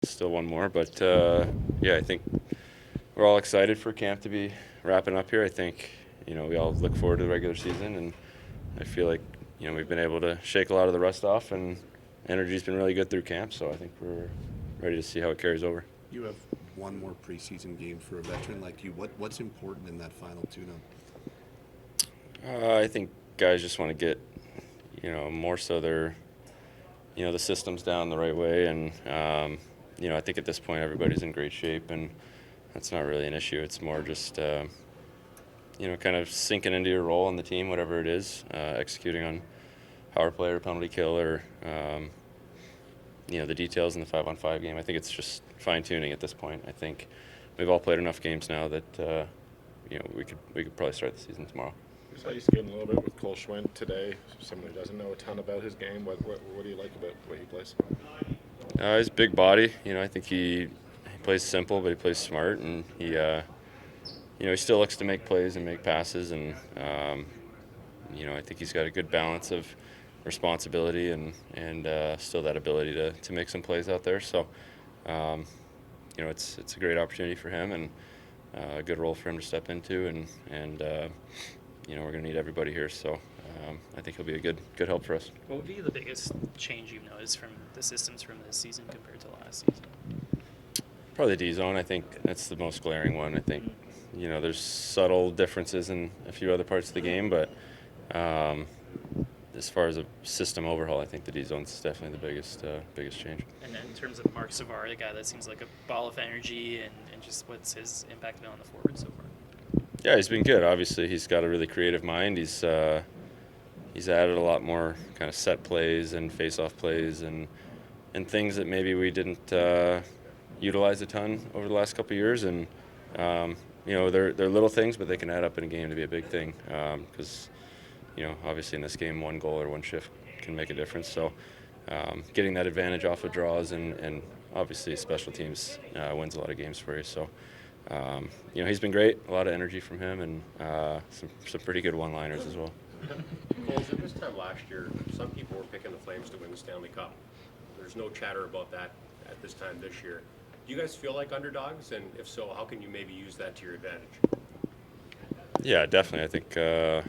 Still one more, but yeah, I think we're all excited for camp to be wrapping up here. I think we all look forward to the regular season, and I feel like we've been able to shake a lot of the rust off, and energy's been really good through camp. So I think we're ready to see how it carries over. You have one more preseason game for a veteran like you. What's important in that final tune-up? I think guys just want to get more so their the systems down the right way, and I think at this point everybody's in great shape, and that's not really an issue. It's more just kind of sinking into your role on the team, whatever it is, executing on power play or penalty kill or the details in the 5-on-5 game. I think it's just fine tuning at this point. I think we've all played enough games now that we could probably start the season tomorrow. We saw you skating a little bit with Coleman today. Someone who doesn't know a ton about his game, what do you like about the way he plays? He's a big body. I think he plays simple, but he plays smart, and he still looks to make plays and make passes, and I think he's got a good balance of responsibility and still that ability to make some plays out there. So it's a great opportunity for him, and a good role for him to step into, and we're going to need everybody here. So I think he'll be a good help for us. What would be the biggest change you've noticed from the systems from this season compared to last season? Probably the D zone. I think that's the most glaring one. I think there's subtle differences in a few other parts of the game, but as far as a system overhaul, I think the D zone's definitely the biggest change. And then in terms of Mark Savard, the guy that seems like a ball of energy, and just what's his impact been on the forward so far? Yeah, he's been good. Obviously, he's got a really creative mind. He's added a lot more kind of set plays and face-off plays and things that maybe we didn't utilize a ton over the last couple of years. And they're little things, but they can add up in a game to be a big thing. Because obviously in this game, one goal or one shift can make a difference. So getting that advantage off of draws and obviously special teams wins a lot of games for you. So. He's been great. A lot of energy from him, and some pretty good one-liners as well. Coles, at this time last year, some people were picking the Flames to win the Stanley Cup. There's no chatter about that at this time this year. Do you guys feel like underdogs? And if so, how can you maybe use that to your advantage? Yeah, definitely. I think there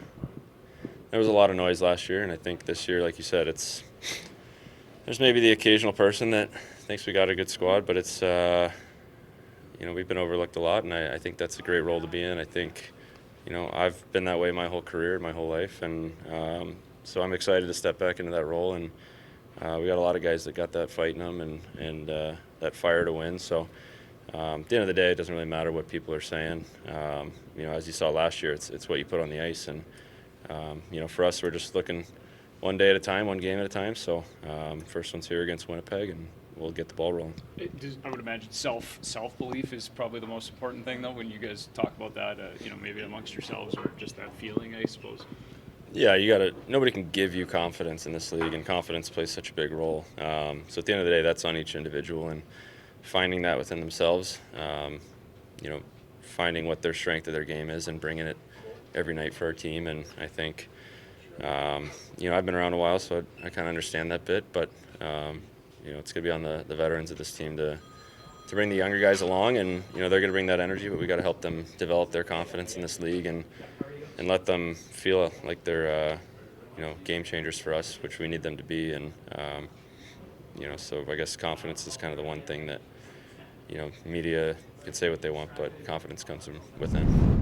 was a lot of noise last year, and I think this year, like you said, there's maybe the occasional person that thinks we got a good squad, but it's we've been overlooked a lot, and I think that's a great role to be in. I think, I've been that way my whole career, my whole life, and so I'm excited to step back into that role. And we got a lot of guys that got that fight in them and that fire to win. So at the end of the day, it doesn't really matter what people are saying. As you saw last year, it's what you put on the ice, and for us, we're just looking one day at a time, one game at a time. So first one's here against Winnipeg, and we'll get the ball rolling. I would imagine self-belief is probably the most important thing, though, when you guys talk about that, maybe amongst yourselves, or just that feeling, I suppose. Yeah, nobody can give you confidence in this league, and confidence plays such a big role. So at the end of the day, that's on each individual, and finding that within themselves, finding what their strength of their game is and bringing it every night for our team. And I think, I've been around a while, so I kind of understand that bit, but it's going to be on the veterans of this team to bring the younger guys along, and they're going to bring that energy, but we got to help them develop their confidence in this league and let them feel like they're game changers for us, which we need them to be. And so I guess confidence is kind of the one thing that media can say what they want, but confidence comes from within.